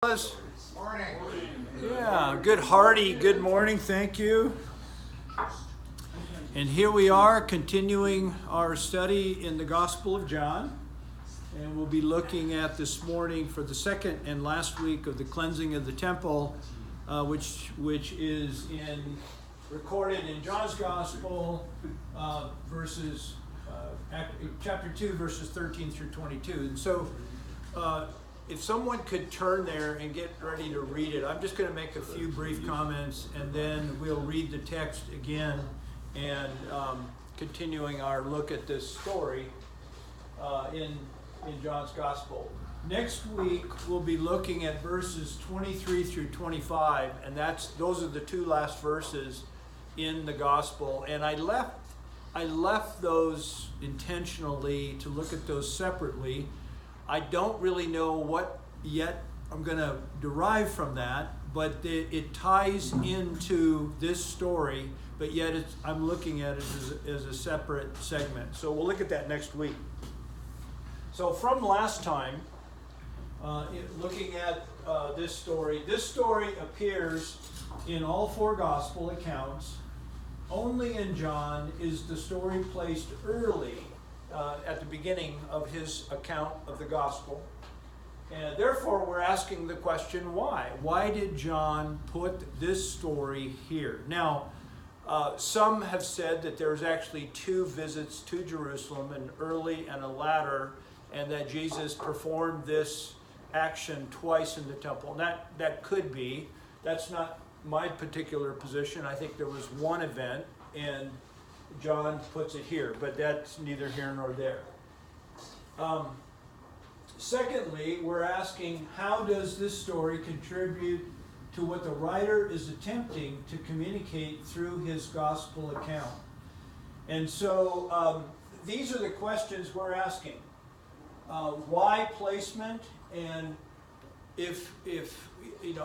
fellas? Morning. Yeah, good hearty good morning, thank you. And here we are continuing our study in the Gospel of John. And we'll be looking at this morning for the second and last week of the cleansing of the temple, which is recorded in John's Gospel, chapter 2, verses 13 through 22. And so if someone could turn there and get ready to read it, I'm just going to make a few brief comments, and then we'll read the text again and continuing our look at this story in John's Gospel. Next week, we'll be looking at verses 23 through 25, and those are the two last verses in the Gospel. And I left those intentionally to look at those separately. I don't really know what yet I'm going to derive from that, but it ties into this story, but yet I'm looking at it as a separate segment. So we'll look at that next week. So from last time, looking at this story appears in all four gospel accounts. Only in John is the story placed early at the beginning of his account of the gospel. And therefore, we're asking the question, why? Why did John put this story here? Now, some have said that there's actually two visits to Jerusalem, an early and a latter, and that Jesus performed this action twice in the temple. And that could be. That's not my particular position. I think there was one event, and John puts it here, but that's neither here nor there. Secondly, we're asking, how does this story contribute to what the writer is attempting to communicate through his gospel account? And so these are the questions we're asking. Why placement? And if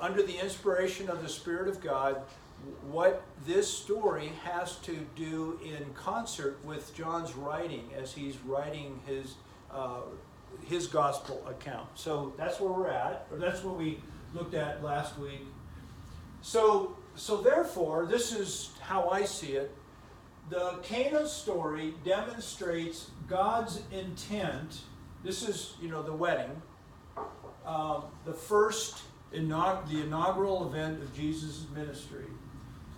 under the inspiration of the Spirit of God, what this story has to do in concert with John's writing as he's writing his gospel account. So that's where we're at, or that's what we looked at last week. So therefore, this is how I see it. The Cana story demonstrates God's intent. This is, the wedding, the inaugural event of Jesus' ministry.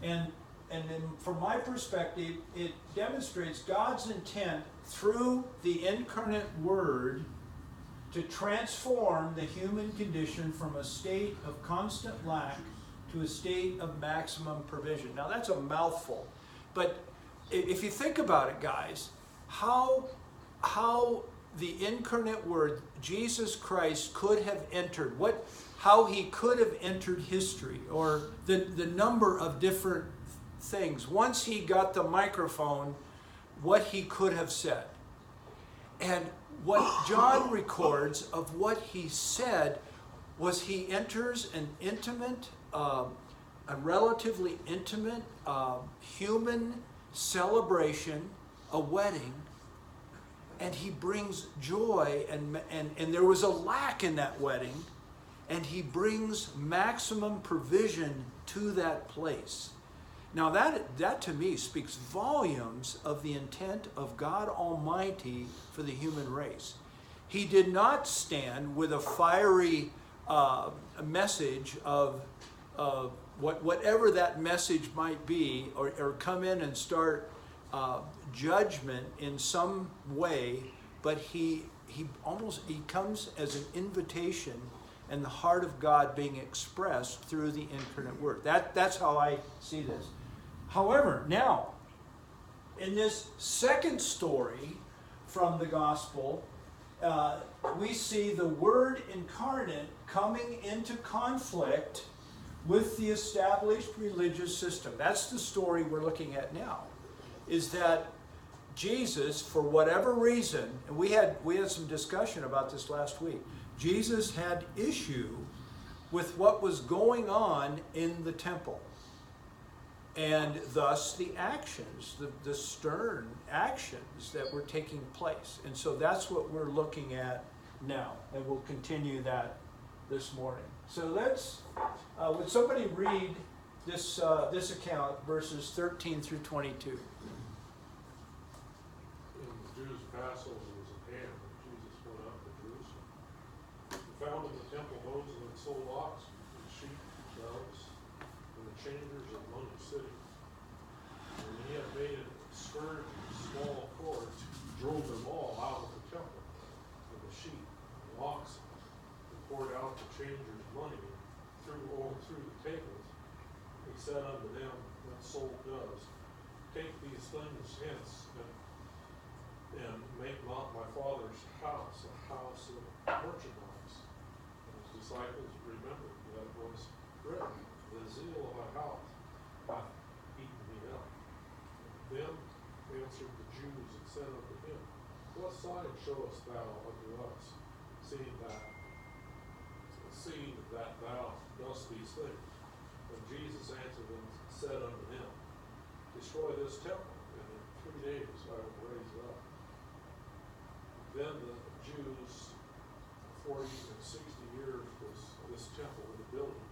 And then from my perspective, it demonstrates God's intent through the incarnate Word to transform the human condition from a state of constant lack to a state of maximum provision. Now that's a mouthful, but if you think about it, guys, how the incarnate Word, Jesus Christ, could have entered, how he could have entered history, or the number of different things. Once he got the microphone, what he could have said. And what John records of what he said was he enters an intimate, a relatively intimate human celebration, a wedding, and he brings joy, and there was a lack in that wedding, and he brings maximum provision to that place. Now that to me speaks volumes of the intent of God Almighty for the human race. He did not stand with a fiery message of whatever that message might be, or come in and start judgment in some way, but he comes as an invitation and the heart of God being expressed through the incarnate Word. That's how I see this. However, now, in this second story from the gospel, we see the Word incarnate coming into conflict with the established religious system. That's the story we're looking at now, is that Jesus, for whatever reason, and we had some discussion about this last week, Jesus had issue with what was going on in the temple. And thus the actions, the stern actions that were taking place. And so that's what we're looking at now. And we'll continue that this morning. So let's, would somebody read this account, verses 13 through 22? In the Jews' Passover was at hand, and Jesus went up to Jerusalem. He found in the temple those that sold oxen, and sheep, and doves, and the changers of money sitting. And when he had made a scourge of small cords, he drove them all out of the temple, and the sheep, and the oxen, and poured out the changers' money through the tables. He said unto them that sold doves, take these things hence, and make not my Father's house a house of merchandise. And his disciples remembered that it was written, the zeal of a house hath eaten me up. Then answered the Jews and said unto him, what sign showest thou unto us, seeing that thou dost these things? And Jesus answered and said unto them, destroy this temple, and in 3 days I will raise it up. Then the Jews, 40 and 60 years was this temple in the building,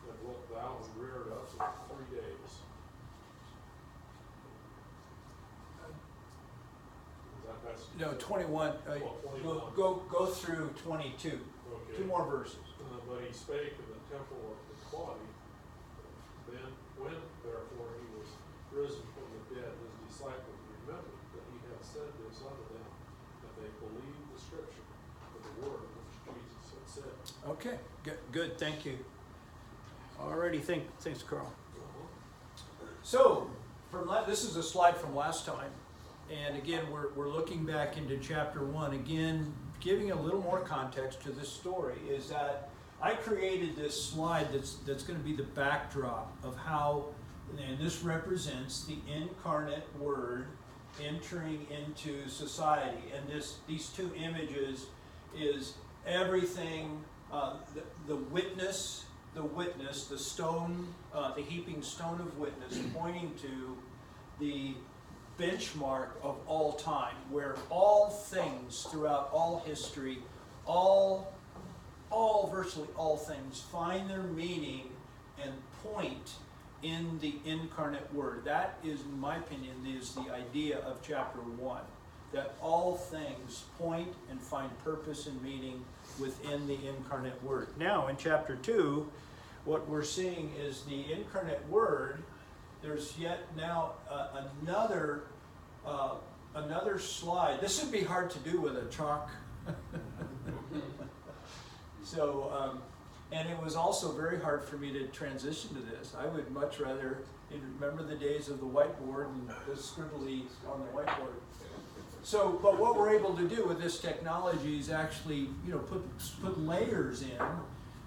and wilt thou rear it up in 3 days? No, 21. 21. Go through 22. Okay. 2 more verses. But he spake in the temple of the Claudia. Then, when therefore he was risen from the dead, his disciples remembered that he had said this unto them, and they believed the scripture of the word which Jesus had said. Okay, good, thank you. Alrighty, thanks, Carl. So, this is a slide from last time, and again, we're looking back into chapter 1. Again, giving a little more context to this story is that I created this slide that's going to be the backdrop of how, and this represents the incarnate Word entering into society. And these 2 images is everything, the witness, the stone, the heaping stone of witness, pointing to the benchmark of all time, where all things throughout all history, virtually all things find their meaning and point in the incarnate Word. That is, in my opinion, is the idea of chapter 1, that all things point and find purpose and meaning within the incarnate Word. Now, in chapter 2, what we're seeing is the incarnate Word. There's yet now another slide. This would be hard to do with a chalk. So, and it was also very hard for me to transition to this. I would much rather remember the days of the whiteboard and the scribbly on the whiteboard. So, but what we're able to do with this technology is actually, put layers in.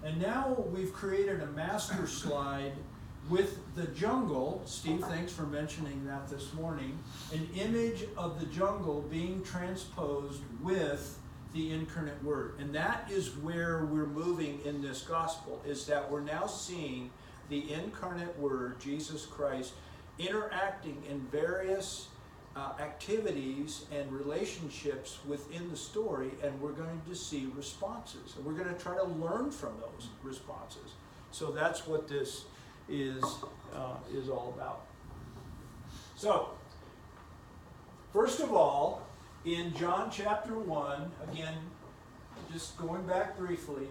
And now we've created a master slide with the jungle. Steve, thanks for mentioning that this morning. An image of the jungle being transposed with the incarnate Word. And that is where we're moving in this gospel, is that we're now seeing the incarnate Word, Jesus Christ, interacting in various activities and relationships within the story, and we're going to see responses. And we're going to try to learn from those responses. So that's what this is all about. So, first of all, in John chapter 1, again, just going back briefly,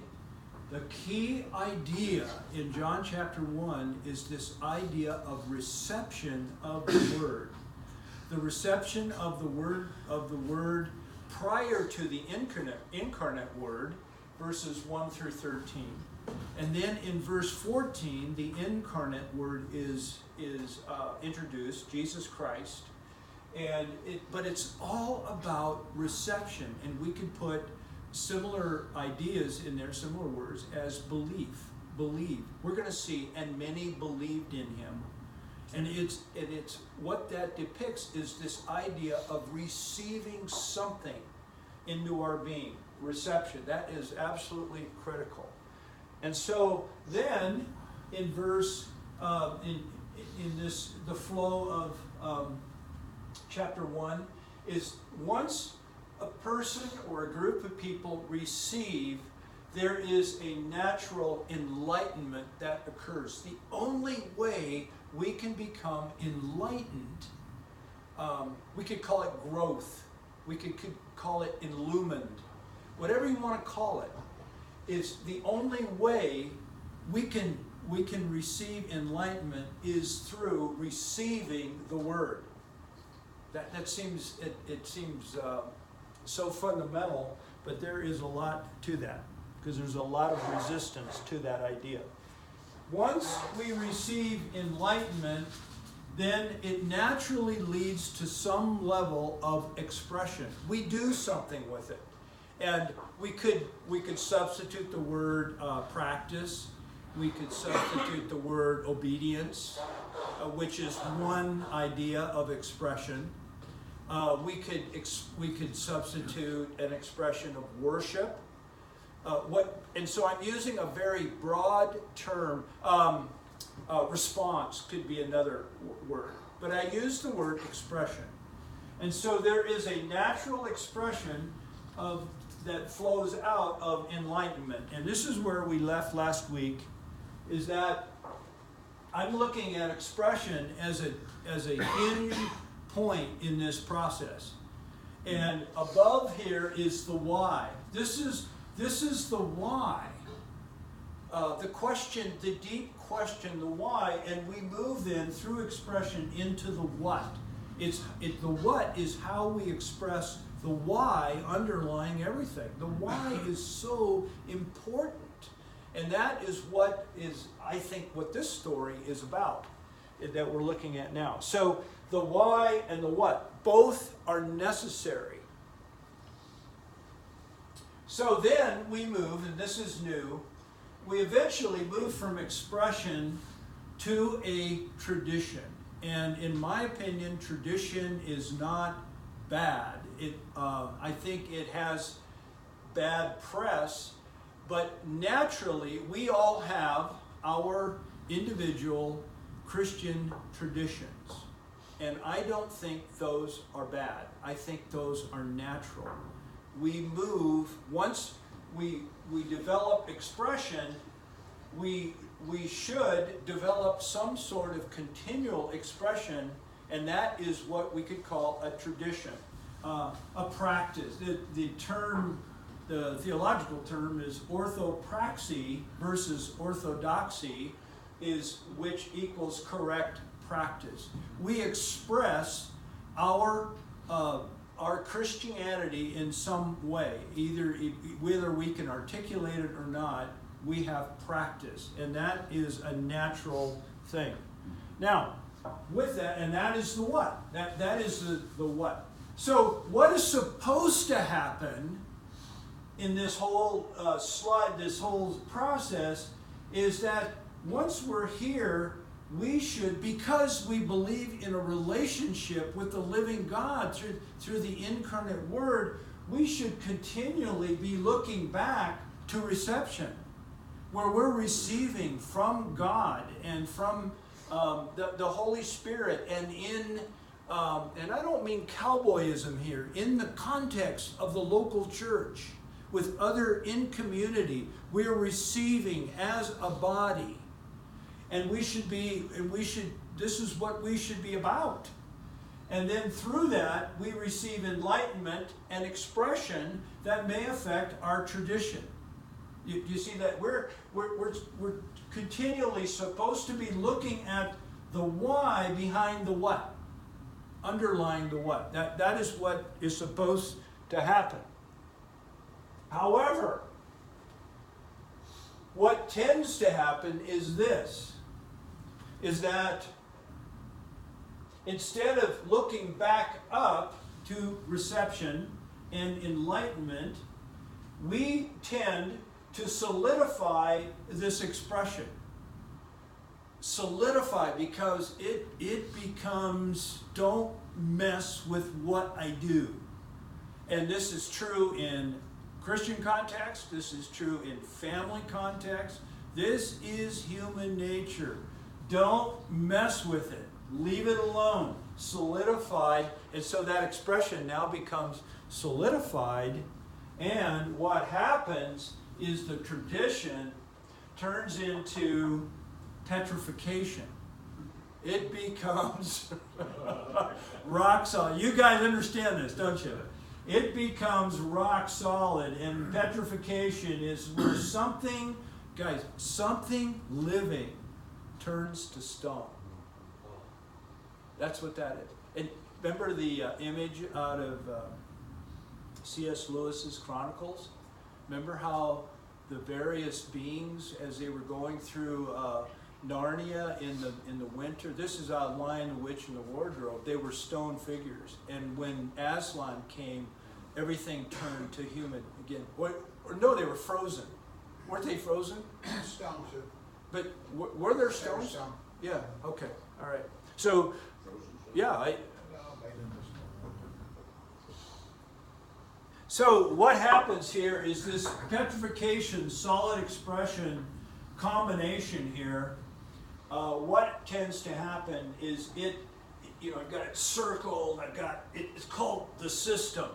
the key idea in John chapter 1 is this idea of reception of the Word. The reception of the Word prior to the incarnate Word, verses 1 through 13. And then in verse 14, the incarnate Word is introduced, Jesus Christ. But it's all about reception, and we could put similar ideas in there, similar words, as believe. We're going to see, and many believed in him. And it's what that depicts is this idea of receiving something into our being. Reception, that is absolutely critical. And so then, in verse, in this, the flow of chapter 1 is once a person or a group of people receive there is a natural enlightenment that occurs. The only way we can become enlightened, we could call it growth, we could call it illumined, whatever you want to call it, is the only way we can receive enlightenment is through receiving the Word. That seems, it seems so fundamental, but there is a lot to that, because there's a lot of resistance to that idea. Once we receive enlightenment, then it naturally leads to some level of expression. We do something with it. And we could substitute the word practice. We could substitute the word obedience, which is one idea of expression. We could substitute an expression of worship. And so I'm using a very broad term. Response could be another word, but I use the word expression. And so there is a natural expression that flows out of enlightenment. And this is where we left last week, is that I'm looking at expression as a hinge point in this process. And above here is the why. This is the why. The question, the deep question, the why, and we move then through expression into the what. The what is how we express the why underlying everything. The why is so important. And that is what is, I think, what this story is about, that we're looking at now. So the why and the what, both are necessary. So then we move, and this is new, we eventually move from expression to a tradition. And in my opinion, tradition is not bad. I think it has bad press, but naturally we all have our individual Christian traditions. And I don't think those are bad. I think those are natural. We move, once we develop expression, we should develop some sort of continual expression, and that is what we could call a tradition, a practice. The theological term is orthopraxy versus orthodoxy, which equals correct practice. We express our Christianity in some way, whether we can articulate it or not. We have practice, and that is a natural thing. Now, with that, and that is the what. That is the what. So, what is supposed to happen in this whole this whole process, is that once we're here, we should, because we believe in a relationship with the living God through the incarnate Word, we should continually be looking back to reception, where we're receiving from God and from the Holy Spirit, and and I don't mean cowboyism here, in the context of the local church, with other in community, we're receiving as a body. And this is what we should be about. And then through that, we receive enlightenment and expression that may affect our tradition. You see that we're continually supposed to be looking at the why behind the what, underlying the what. That is what is supposed to happen. However, what tends to happen is this, is that instead of looking back up to reception and enlightenment, we tend to solidify this expression. Solidify, because it becomes, don't mess with what I do. And this is true in Christian context, this is true in family context, this is human nature. Don't mess with it. Leave it alone. Solidified. And so that expression now becomes solidified. And what happens is the tradition turns into petrification. It becomes rock solid. You guys understand this, don't you? It becomes rock solid, and petrification is where something, guys, something living turns to stone. That's what that is. And remember the image out of C.S. Lewis's Chronicles? Remember how the various beings, as they were going through Narnia in the winter, this is out Lion, the Witch, and the Wardrobe, they were stone figures. And when Aslan came, everything turned to human again. Or no, they were frozen. Weren't they frozen? Stone too. But were there stones? Stone. Yeah, okay, all right. So, yeah, so what happens here is this petrification, solid expression combination here. What tends to happen is I've got it circled, it's called the system.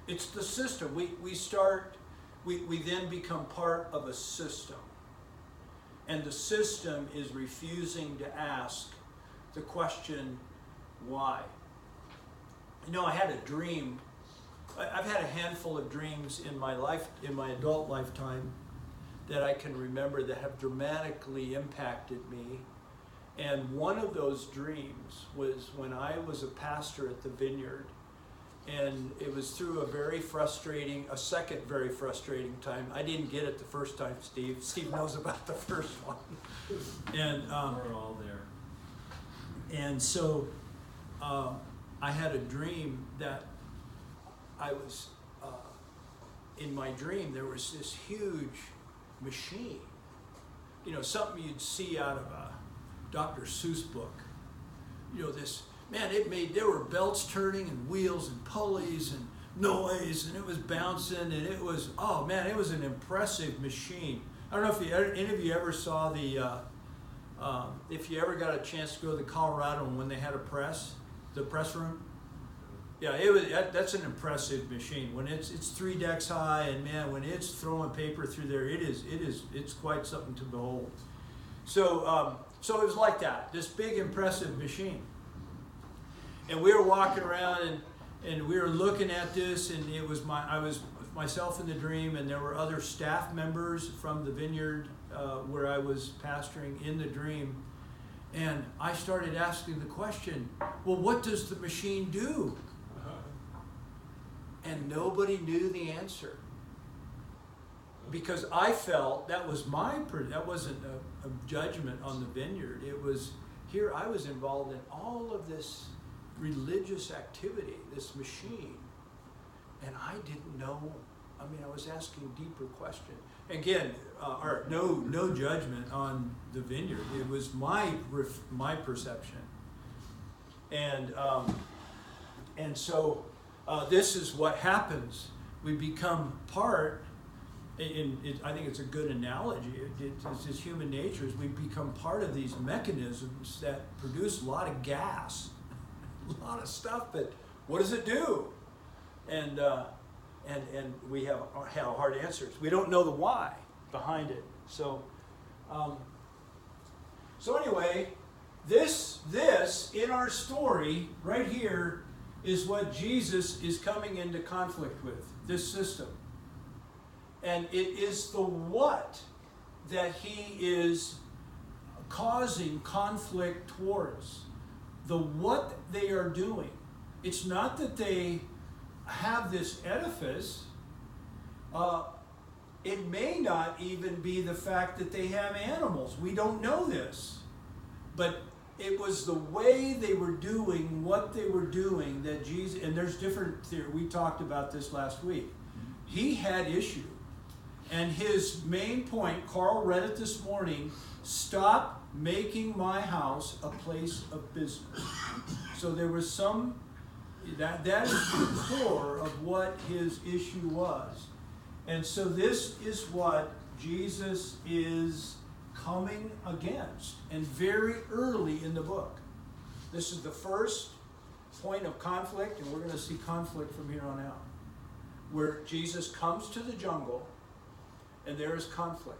It's the system. We then become part of a system. And the system is refusing to ask the question, why? I had a dream. I've had a handful of dreams in my life, in my adult lifetime, that I can remember that have dramatically impacted me. And one of those dreams was when I was a pastor at the Vineyard. And it was through a second very frustrating time. I didn't get it the first time, Steve. Steve knows about the first one. And we're all there. And so I had a dream that I was, in my dream, there was this huge machine. Something you'd see out of a Dr. Seuss book. There were belts turning and wheels and pulleys and noise, and it was bouncing, and it was an impressive machine. I don't know if any of you ever saw if you ever got a chance to go to Colorado when they had the press room. Yeah, that's an impressive machine. When it's 3 decks high, and man, when it's throwing paper through there, it's quite something to behold. So it was like that, this big impressive machine. And we were walking around and we were looking at this, and I was myself in the dream, and there were other staff members from the Vineyard where I was pastoring in the dream. And I started asking the question, well, what does the machine do? And nobody knew the answer. Because I felt that wasn't a judgment on the Vineyard. It was, here I was involved in all of this religious activity, this machine, and I didn't know. I was asking deeper questions. Again, no judgment on the Vineyard. It was my perception, and so this is what happens. We become part. I think it's a good analogy. It's just human nature. We become part of these mechanisms that produce a lot of gas. A lot of stuff, but what does it do? And we have hard answers. We don't know the why behind it. So anyway, this in our story right here is what Jesus is coming into conflict with, this system. And it is the what that he is causing conflict towards. The what they are doing. It's not that they have this edifice. It may not even be the fact that they have animals. We don't know this. But it was the way they were doing what they were doing that Jesus, and there's different theories. We talked about this last week. He had issue. And his main point, Carl read it this morning, stop making my house a place of business. So there was that is the core of what his issue was. And so this is what Jesus is coming against, and very early in the book. This is the first point of conflict, and we're going to see conflict from here on out, where Jesus comes to the jungle, and there is conflict.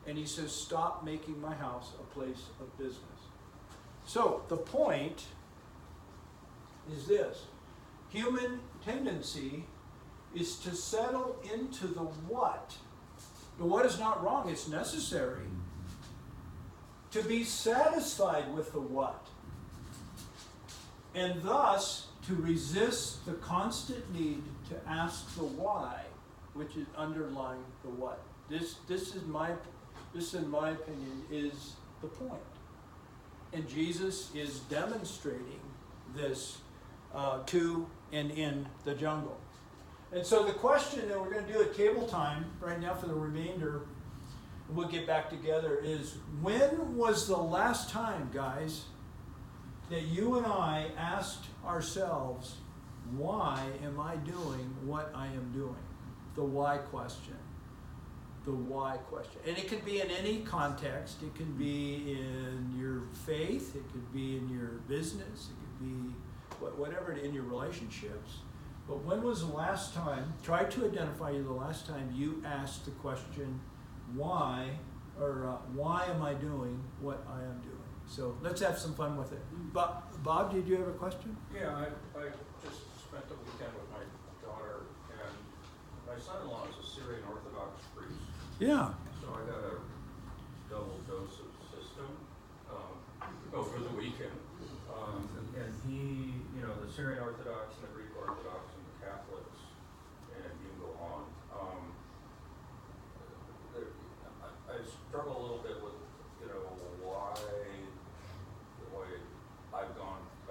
And he says, stop making my house a place of business. So the point is this: human tendency is to settle into the what. The what is not wrong, it's necessary. To be satisfied with the what. And thus to resist the constant need to ask the why, which is underlying the what. This in my opinion is the point. And Jesus is demonstrating this to and in the jungle. And so the question that we're going to do at table time right now for the remainder, and we'll get back together, is when was the last time, guys, that you and I asked ourselves, why am I doing what I am doing? The why question. The why question. And it could be in any context. It could be in your faith. It could be in your business. It could be whatever, in your relationships. But when was the last time, try to identify the last time you asked the question, why, or why am I doing what I am doing? So let's have some fun with it. Bob, did you have a question? Yeah, I just spent the weekend with my daughter, and my son-in-law is a Syrian Orthodox priest. Yeah. So I got a double dose of system over the weekend. And he, the Syrian Orthodox and the Greek Orthodox and the Catholics, and you can go on. I struggle a little bit with, why the way I've gone. I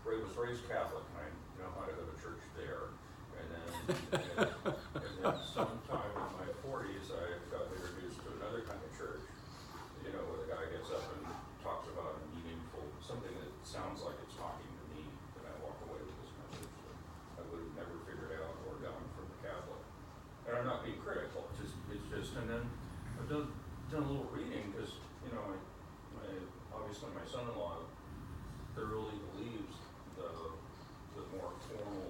was raised Catholic, and I know how to go to church there. And then sometime in my 40s, I got introduced to another kind of church, where the guy gets up and talks about a meaningful, something that sounds like it's talking to me, and I walk away with this message that I would have never figured out or gotten from the Catholic. And I'm not being critical, it's just, and then I've done a little reading, because, obviously my son-in-law thoroughly believes the more formal